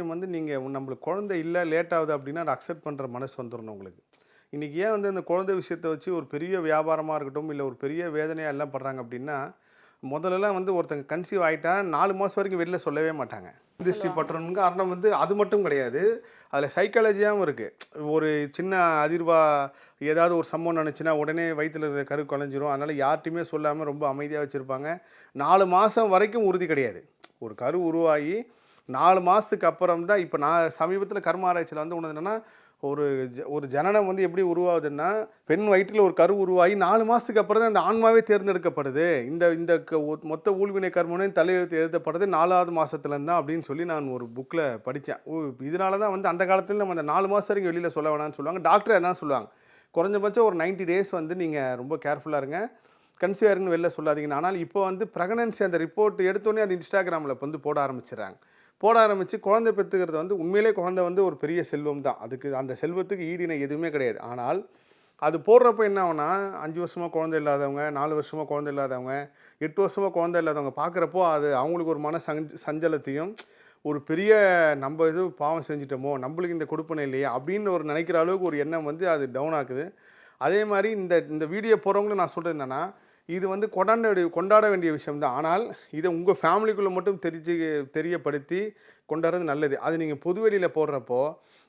விஷயம் வந்து நீங்கள் நம்மளுக்கு குழந்தை இல்லை லேட் ஆகுது அப்படின்னா அதை அக்செப்ட் பண்ணுற மனசு வந்துடணும் உங்களுக்கு. இன்றைக்கி ஏன் வந்து அந்த குழந்தை விஷயத்தை வச்சு ஒரு பெரிய வியாபாரமாக இருக்கட்டும் இல்லை ஒரு பெரிய வேதனையாக எல்லாம் படுறாங்க அப்படின்னா, முதல்லலாம் வந்து ஒருத்தங்க கன்சீவ் ஆகிட்டா 4 மாதம் வரைக்கும் வெளில சொல்லவே மாட்டாங்க. திருஷ்டி சொல்லுவாங்க. பற்றணுங்க காரணம் வந்து அது மட்டும் கிடையாது. அதில் சைக்காலஜியாகவும் இருக்குது. ஒரு சின்ன அதிர்வா ஏதாவது ஒரு சம்பவம் நினச்சுன்னா உடனே வயிற்றில் இருக்கிற கரு கலைஞ்சிரும். அதனால் யார்ட்டையுமே சொல்லாமல் ரொம்ப அமைதியாக வச்சுருப்பாங்க. 4 மாதம் வரைக்கும் உறுதி கிடையாது. ஒரு கரு உருவாகி 4 மாதத்துக்கு அப்புறம் தான் இப்போ நான் சமீபத்தில் கர்ம ஆராய்ச்சியில் வந்து ஒன்று என்னென்னா, ஒரு ஜனனம் வந்து எப்படி உருவாகுதுன்னா, பெண் வயிற்றில் ஒரு கரு உருவாகி 4 மாதத்துக்கு அப்புறம் தான் அந்த ஆன்மாவே தேர்ந்தெடுக்கப்படுது. இந்த இந்த மொத்த ஊழ்வினை கர்மனையும் தலையெழுத்து எழுதப்படுறது 4வது மாதத்துலேருந்து தான் அப்படின்னு சொல்லி நான் ஒரு புக்கில் படித்தேன். இதனால தான் வந்து அந்த காலத்தில் நம்ம அந்த 4 மாதம் வரைக்கும் வெளியில் சொல்ல வேணாம்னு சொல்லுவாங்க. டாக்டர் அதான் சொல்லுவாங்க. குறைஞ்சபட்சம் ஒரு 90 டேஸ் வந்து நீங்கள் ரொம்ப கேர்ஃபுல்லாக இருங்க. கன்சீவ் ஆயிருங்கன்னு வெளில சொல்லாதீங்கன்னு. ஆனால் இப்போ வந்து ப்ரெக்னன்சி அந்த ரிப்போர்ட் எடுத்தோடனே அது இன்ஸ்டாகிராமில் வந்து போட ஆரம்பிச்சிடுறாங்க. போட ஆரம்பித்து குழந்தை பெற்றுக்கிறது வந்து உண்மையிலே குழந்தை வந்து ஒரு பெரிய செல்வம் தான். அதுக்கு அந்த செல்வத்துக்கு ஈடிணை எதுவுமே கிடையாது. ஆனால் அது போடுறப்போ என்ன ஆகும்னா, 5 வருஷமாக குழந்தை இல்லாதவங்க, 4 வருஷமாக குழந்தை இல்லாதவங்க, 8 வருஷமாக குழந்தை இல்லாதவங்க பார்க்குறப்போ அது அவங்களுக்கு ஒரு மன சஞ்சலத்தையும், ஒரு பெரிய நம்ம எதுவும் பாவம் செஞ்சுட்டோமோ, நம்மளுக்கு இந்த கொடுப்பனை இல்லையா அப்படின்னு ஒரு நினைக்கிற அளவுக்கு ஒரு எண்ணம் வந்து அது டவுன் ஆக்குது. அதே மாதிரி இந்த இந்த வீடியோ போகிறவங்களும் நான் சொல்கிறது என்னென்னா, இது வந்து கொண்டாட வேண்டிய விஷயம் தான். ஆனால் இதை உங்கள் ஃபேமிலிக்குள்ளே மட்டும் தெரியப்படுத்தி கொண்டாடுறது நல்லது. அது நீங்கள் பொதுவெளியில் போடுறப்போ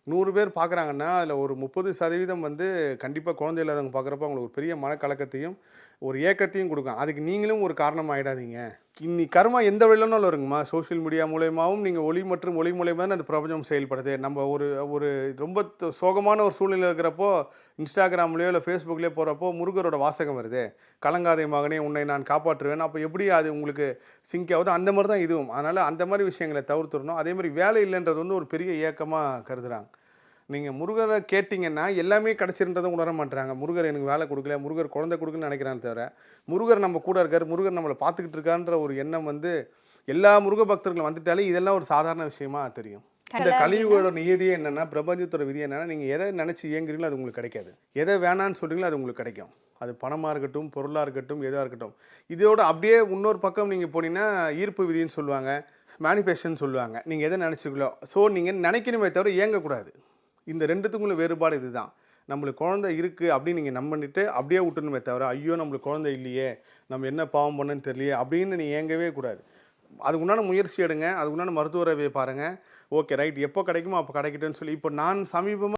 100 பேர் பார்க்குறாங்கன்னா, அதில் ஒரு 30% வந்து கண்டிப்பாக குழந்தை இல்லாதவங்க பார்க்குறப்போ அவங்களுக்கு ஒரு பெரிய மனக்கலக்கத்தையும், ஒரு ஏக்கத்தையும் கொடுக்கும். அதுக்கு நீங்களும் ஒரு காரணம் ஆகிடாதீங்க. இன்னைக்கு கர்மா எந்த வழியிலனாலும் வருங்கம்மா. சோஷியல் மீடியா மூலயமாவும் நீங்கள் ஒளி மற்றும் ஒளி மூலயமா தான் அந்த பிரபஞ்சம் செயல்படுது. நம்ம ஒரு ஒரு ரொம்ப சோகமான ஒரு சூழ்நிலை இருக்கிறப்போ இன்ஸ்டாகிராம்லேயோ இல்லை ஃபேஸ்புக்லேயோ போகிறப்போ முருகரோட வாசகம் வருது. கலங்காதே மகனே உன்னை நான் காப்பாற்றுவேன். அப்போ எப்படி அது உங்களுக்கு சிங்க் ஆகுதோ அந்த மாதிரி தான் இதுவும். அதனால் அந்த மாதிரி விஷயங்களை தவிர்த்துடணும். அதே மாதிரி வேலை இல்லைன்றது வந்து ஒரு பெரிய ஏக்கமாக கருதுகிறாங்க. நீங்கள் முருகரை கேட்டிங்கன்னா எல்லாமே கிடச்சிருன்றதை உணர மாட்டுறாங்க. முருகர் எனக்கு வேலை கொடுக்கல, முருகர் குழந்தை கொடுக்குன்னு நினைக்கிறான்னு தவிர, முருகர் நம்ம கூட இருக்கார், முருகர் நம்மளை பார்த்துக்கிட்டு இருக்கான்ற ஒரு எண்ணம் வந்து எல்லா முருக பக்தர்களும் வந்துட்டாலே இதெல்லாம் ஒரு சாதாரண விஷயமா தெரியும். இந்த கலியுகோட நியதியே என்னென்னா, பிரபஞ்சத்தோட விதி என்னென்னா, நீங்கள் எதை நினச்சி இயங்குறீங்களோ அது உங்களுக்கு கிடைக்காது. எதை வேணான்னு சொல்கிறீங்களோ அது உங்களுக்கு கிடைக்கும். அது பணமாக இருக்கட்டும், பொருளாக இருக்கட்டும், எதாக இருக்கட்டும். இதோட அப்படியே இன்னொரு பக்கம் நீங்கள் போனீங்கன்னா ஈர்ப்பு விதின்னு சொல்லுவாங்க, மேனிஃபெஸ்டேஷன் சொல்லுவாங்க. நீங்கள் எதை நினச்சிங்களோ ஸோ நீங்கள் நினைக்கணுமே தவிர இயங்கக்கூடாது. இந்த ரெண்டுத்துக்குள்ள வேறுபாடு இதுதான். நம்மளுக்கு குழந்தை இருக்குது அப்படின்னு நீங்கள் நம்பிட்டு அப்படியே விட்டுணுமே தவிர, ஐயோ நம்மளுக்கு குழந்தை இல்லையே, நம்ம என்ன பாவம் பண்ணன்னு தெரியலையே அப்படின்னு நீங்கள் இயங்கவே கூடாது. அதுக்கு உண்டான முயற்சி எடுங்க, அதுக்கு உண்டான மருத்துவரை பாருங்கள். ஓகே ரைட், எப்போ கிடைக்குமோ அப்போ கிடைக்கட்டும்னு சொல்லி இப்போ நான் சமீபமாக